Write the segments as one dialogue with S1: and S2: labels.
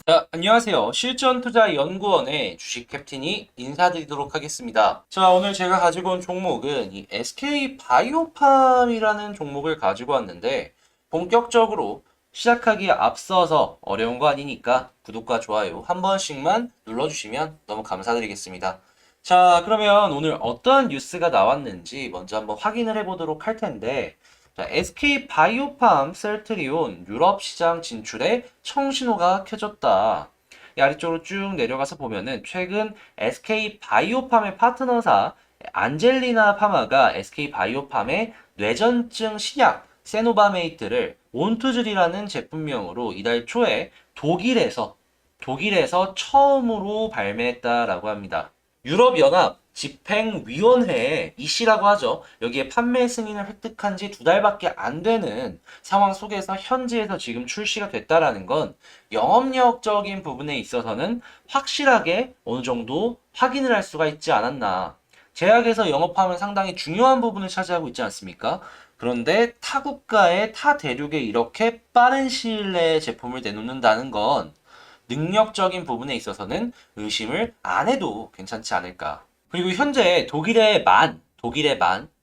S1: 자, 안녕하세요. 실전투자연구원의 주식 캡틴이 인사드리도록 하겠습니다. 자, 오늘 제가 가지고 온 종목은 이 SK 바이오팜이라는 종목을 가지고 왔는데, 본격적으로 시작하기에 앞서서 어려운 거 아니니까 구독과 좋아요 한 번씩만 눌러주시면 너무 감사드리겠습니다. 자, 그러면 오늘 어떤 뉴스가 나왔는지 먼저 한번 확인을 해보도록 할 텐데, 자, SK 바이오팜 셀트리온 유럽 시장 진출에 청신호가 켜졌다. 이 아래쪽으로 쭉 내려가서 보면은 최근 SK 바이오팜의 파트너사 안젤리나 파마가 SK 바이오팜의 뇌전증 신약 세노바메이트를 온투즐이라는 제품명으로 이달 초에 독일에서 처음으로 발매했다라고 합니다. 유럽연합 집행위원회에 이씨라고 하죠. 여기에 판매 승인을 획득한 지 2달밖에 안 되는 상황 속에서 현지에서 지금 출시가 됐다라는 건 영업력적인 부분에 있어서는 확실하게 어느 정도 확인을 할 수가 있지 않았나. 제약에서 영업하면 상당히 중요한 부분을 차지하고 있지 않습니까? 그런데 타국가의 타 대륙에 이렇게 빠른 시일 내에 제품을 내놓는다는 건 능력적인 부분에 있어서는 의심을 안 해도 괜찮지 않을까. 그리고 현재 독일의 만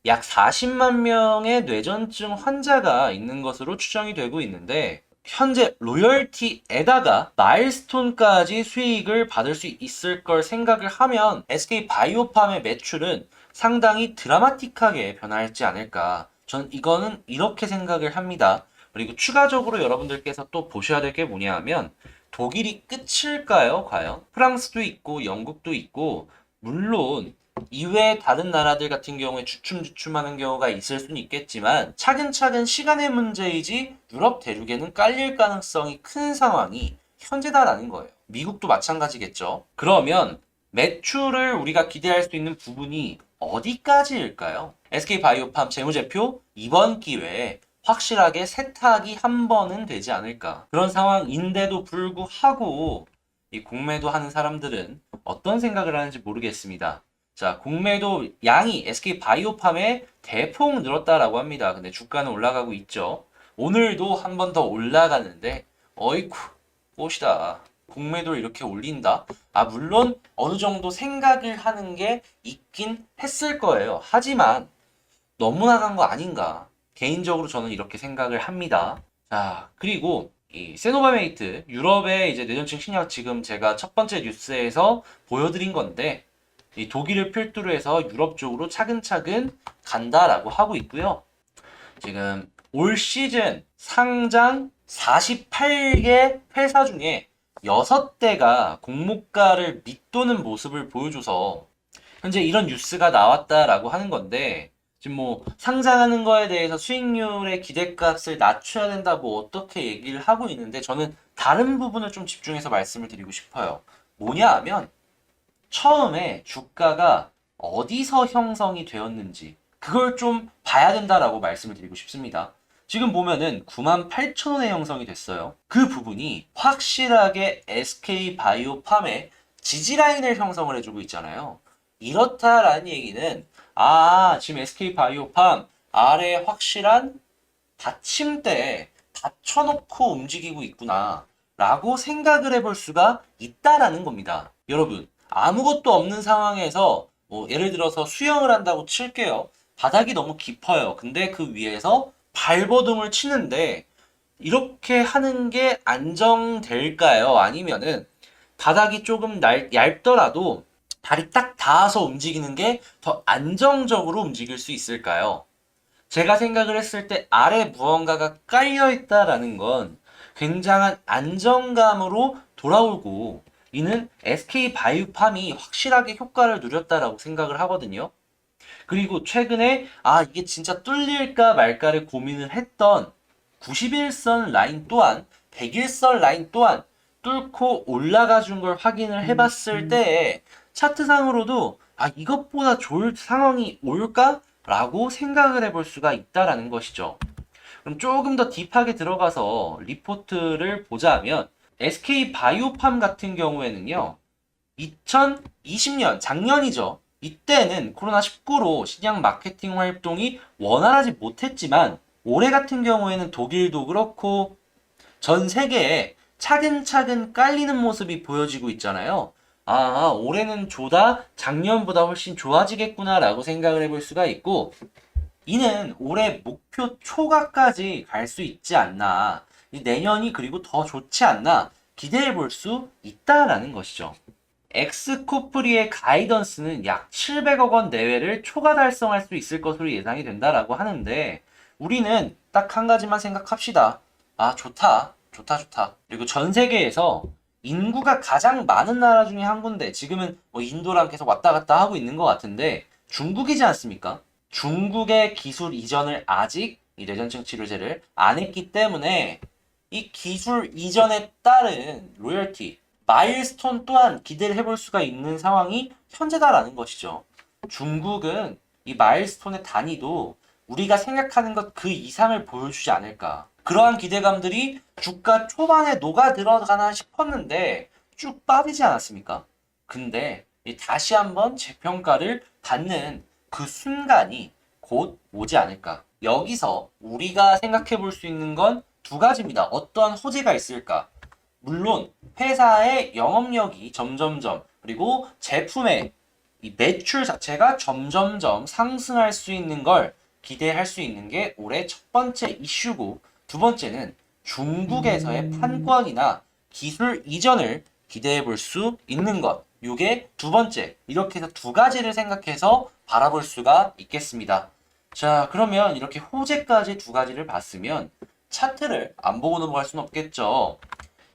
S1: 약 40만 명의 뇌전증 환자가 있는 것으로 추정이 되고 있는데, 현재 로열티에다가 마일스톤까지 수익을 받을 수 있을 걸 생각을 하면 SK 바이오팜의 매출은 상당히 드라마틱하게 변할지 않을까. 전 이거는 이렇게 생각을 합니다. 그리고 추가적으로 여러분들께서 또 보셔야 될 게 뭐냐 하면, 독일이 끝일까요, 과연? 프랑스도 있고 영국도 있고, 물론 이외의 다른 나라들 같은 경우에 주춤주춤하는 경우가 있을 수는 있겠지만, 차근차근 시간의 문제이지 유럽 대륙에는 깔릴 가능성이 큰 상황이 현재다라는 거예요. 미국도 마찬가지겠죠. 그러면 매출을 우리가 기대할 수 있는 부분이 어디까지일까요? SK바이오팜 재무제표 이번 기회에 확실하게 세탁이 한 번은 되지 않을까. 그런 상황인데도 불구하고 이 공매도 하는 사람들은 어떤 생각을 하는지 모르겠습니다. 자, 공매도 양이 SK바이오팜에 대폭 늘었다라고 합니다. 근데 주가는 올라가고 있죠. 오늘도 한 번 더 올라가는데, 어이쿠, 꽃이다. 공매도를 이렇게 올린다? 아, 물론 어느 정도 생각을 하는 게 있긴 했을 거예요. 하지만 너무 나간 거 아닌가. 개인적으로 저는 이렇게 생각을 합니다. 자, 그리고 이 세노바메이트, 유럽의 이제 뇌전증 신약 지금 제가 첫 번째 뉴스에서 보여드린 건데, 이 독일을 필두로 해서 유럽 쪽으로 차근차근 간다라고 하고 있고요. 지금 올 시즌 상장 48개 회사 중에 6대가 공모가를 밑도는 모습을 보여줘서 현재 이런 뉴스가 나왔다라고 하는 건데, 지금 뭐 상장하는 거에 대해서 수익률의 기대값을 낮춰야 된다 뭐 어떻게 얘기를 하고 있는데, 저는 다른 부분을 좀 집중해서 말씀을 드리고 싶어요. 뭐냐 하면 처음에 주가가 어디서 형성이 되었는지 그걸 좀 봐야 된다라고 말씀을 드리고 싶습니다. 지금 보면은 98,000원에 형성이 됐어요. 그 부분이 확실하게 SK바이오팜의 지지라인을 형성을 해주고 있잖아요. 이렇다라는 얘기는, 아, 지금 SK바이오팜 아래 확실한 받침대에 받쳐놓고 움직이고 있구나 라고 생각을 해볼 수가 있다라는 겁니다. 여러분, 아무것도 없는 상황에서 뭐 예를 들어서 수영을 한다고 칠게요. 바닥이 너무 깊어요. 근데 그 위에서 발버둥을 치는데 이렇게 하는 게 안정될까요? 아니면은 바닥이 조금 얇더라도 발이 딱 닿아서 움직이는 게 더 안정적으로 움직일 수 있을까요? 제가 생각을 했을 때 아래 무언가가 깔려 있다라는 건 굉장한 안정감으로 돌아오고, 이는 SK 바이오팜이 확실하게 효과를 누렸다라고 생각을 하거든요. 그리고 최근에 이게 진짜 뚫릴까 말까를 고민을 했던 91선 라인 또한 101선 라인 또한 뚫고 올라가 준 걸 확인을 해봤을 때 차트상으로도 이것보다 좋을 상황이 올까? 라고 생각을 해볼 수가 있다라는 것이죠. 그럼 조금 더 딥하게 들어가서 리포트를 보자면 SK 바이오팜 같은 경우에는요, 2020년 작년이죠. 이때는 코로나19로 신약 마케팅 활동이 원활하지 못했지만, 올해 같은 경우에는 독일도 그렇고 전 세계에 차근차근 깔리는 모습이 보여지고 있잖아요. 아, 올해는 조다 작년보다 훨씬 좋아지겠구나라고 생각을 해볼 수가 있고, 이는 올해 목표 초과까지 갈 수 있지 않나. 내년이 그리고 더 좋지 않나 기대해 볼 수 있다라는 것이죠. 엑스코프리의 가이던스는 약 700억 원 내외를 초과 달성할 수 있을 것으로 예상이 된다라고 하는데, 우리는 딱 한 가지만 생각합시다. 아, 좋다. 좋다, 좋다. 그리고 전 세계에서 인구가 가장 많은 나라 중에 한 군데, 지금은 뭐 인도랑 계속 왔다 갔다 하고 있는 것 같은데, 중국이지 않습니까? 중국의 기술 이전을 아직 이 뇌전증 치료제를 안 했기 때문에 이 기술 이전에 따른 로열티, 마일스톤 또한 기대를 해볼 수가 있는 상황이 현재다라는 것이죠. 중국은 이 마일스톤의 단위도 우리가 생각하는 것 그 이상을 보여주지 않을까. 그러한 기대감들이 주가 초반에 녹아 들어가나 싶었는데 쭉 빠지지 않았습니까? 근데 다시 한번 재평가를 받는 그 순간이 곧 오지 않을까. 여기서 우리가 생각해 볼 수 있는 건 두 가지입니다. 어떠한 호재가 있을까? 물론 회사의 영업력이 점점점, 그리고 제품의 이 매출 자체가 점점점 상승할 수 있는 걸 기대할 수 있는 게 올해 첫 번째 이슈고, 두 번째는 중국에서의 판권이나 기술 이전을 기대해 볼 수 있는 것. 요게 두 번째. 이렇게 해서 두 가지를 생각해서 바라볼 수가 있겠습니다. 자, 그러면 이렇게 호재까지 두 가지를 봤으면 차트를 안 보고 넘어갈 수는 없겠죠.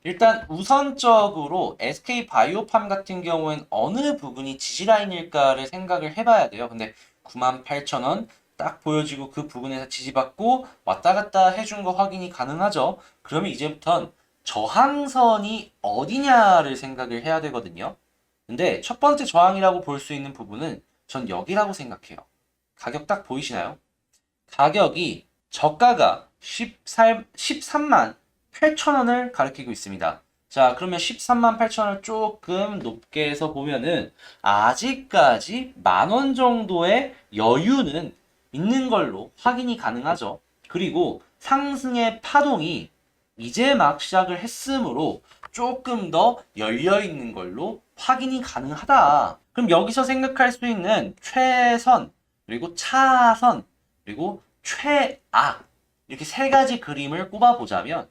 S1: 일단 우선적으로 SK바이오팜 같은 경우엔 어느 부분이 지지라인일까를 생각을 해봐야 돼요. 근데 98,000원 딱 보여지고 그 부분에서 지지받고 왔다 갔다 해준 거 확인이 가능하죠. 그러면 이제부턴 저항선이 어디냐를 생각을 해야 되거든요. 근데 첫 번째 저항이라고 볼 수 있는 부분은 전 여기라고 생각해요. 가격 딱 보이시나요? 가격이 저가가 13만 8천원을 가리키고 있습니다. 자, 그러면 13만 8천원을 조금 높게 해서 보면은 아직까지 10,000원 정도의 여유는 있는 걸로 확인이 가능하죠. 그리고 상승의 파동이 이제 막 시작을 했으므로 조금 더 열려 있는 걸로 확인이 가능하다. 그럼 여기서 생각할 수 있는 최선, 그리고 차선, 그리고 최악, 이렇게 세 가지 그림을 꼽아보자면,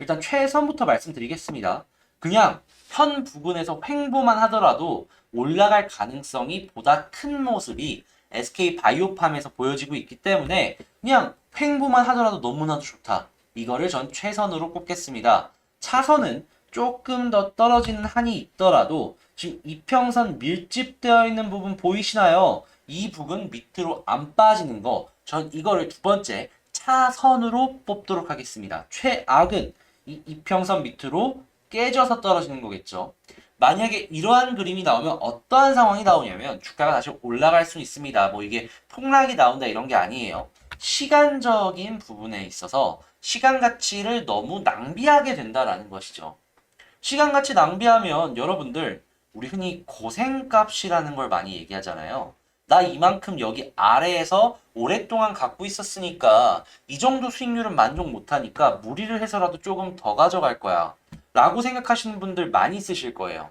S1: 일단 최선부터 말씀드리겠습니다. 그냥 현 부분에서 횡보만 하더라도 올라갈 가능성이 보다 큰 모습이 SK바이오팜에서 보여지고 있기 때문에 그냥 횡보만 하더라도 너무나도 좋다. 이거를 전 최선으로 꼽겠습니다. 차선은 조금 더 떨어지는 한이 있더라도 지금 이평선 밀집되어 있는 부분 보이시나요? 이 부분 밑으로 안 빠지는 거, 전 이거를 두 번째 차선으로 뽑도록 하겠습니다. 최악은 이 이평선 밑으로 깨져서 떨어지는 거겠죠. 만약에 이러한 그림이 나오면 어떠한 상황이 나오냐면 주가가 다시 올라갈 수 있습니다. 뭐 이게 폭락이 나온다 이런 게 아니에요. 시간적인 부분에 있어서 시간 가치를 너무 낭비하게 된다라는 것이죠. 시간 가치 낭비하면 여러분들, 우리 흔히 고생값이라는 걸 많이 얘기하잖아요. 나 이만큼 여기 아래에서 오랫동안 갖고 있었으니까 이 정도 수익률은 만족 못하니까 무리를 해서라도 조금 더 가져갈 거야 라고 생각하시는 분들 많이 있으실 거예요.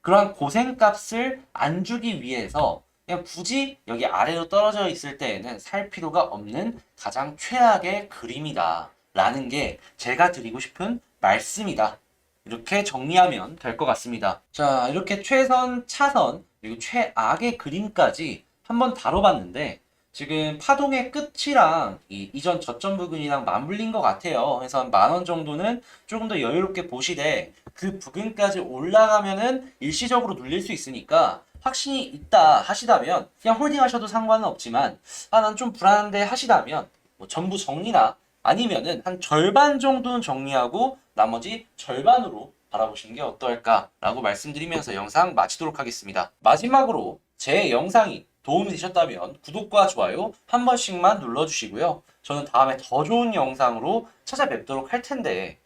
S1: 그러한 고생값을 안 주기 위해서 그냥 굳이 여기 아래로 떨어져 있을 때에는 살 필요가 없는 가장 최악의 그림이다 라는 게 제가 드리고 싶은 말씀이다. 이렇게 정리하면 될 것 같습니다. 자, 이렇게 최선, 차선, 그리고 최악의 그림까지 한번 다뤄봤는데, 지금 파동의 끝이랑 이 이전 저점 부근이랑 맞물린 것 같아요. 그래서 한 10,000원 정도는 조금 더 여유롭게 보시되, 그 부근까지 올라가면은 일시적으로 눌릴 수 있으니까 확신이 있다 하시다면 그냥 홀딩 하셔도 상관은 없지만, 아, 난 좀 불안한데 하시다면 뭐 전부 정리나 아니면은 한 절반 정도는 정리하고 나머지 절반으로 바라보시는 게 어떨까라고 말씀드리면서 영상 마치도록 하겠습니다. 마지막으로 제 영상이 도움이 되셨다면 구독과 좋아요 한 번씩만 눌러주시고요. 저는 다음에 더 좋은 영상으로 찾아뵙도록 할 텐데,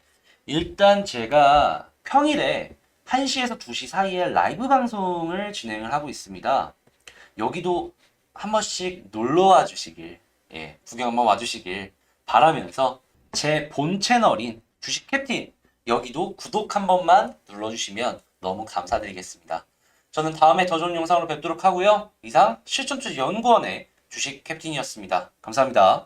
S1: 일단 제가 평일에 1시에서 2시 사이에 라이브 방송을 진행을 하고 있습니다. 여기도 한 번씩 놀러 와 주시길, 구경 한번 와 주시길 바라면서 제 본 채널인 주식 캡틴 여기도 구독 한 번만 눌러주시면 너무 감사드리겠습니다. 저는 다음에 더 좋은 영상으로 뵙도록 하고요. 이상 실천투자연구원의 주식 캡틴이었습니다. 감사합니다.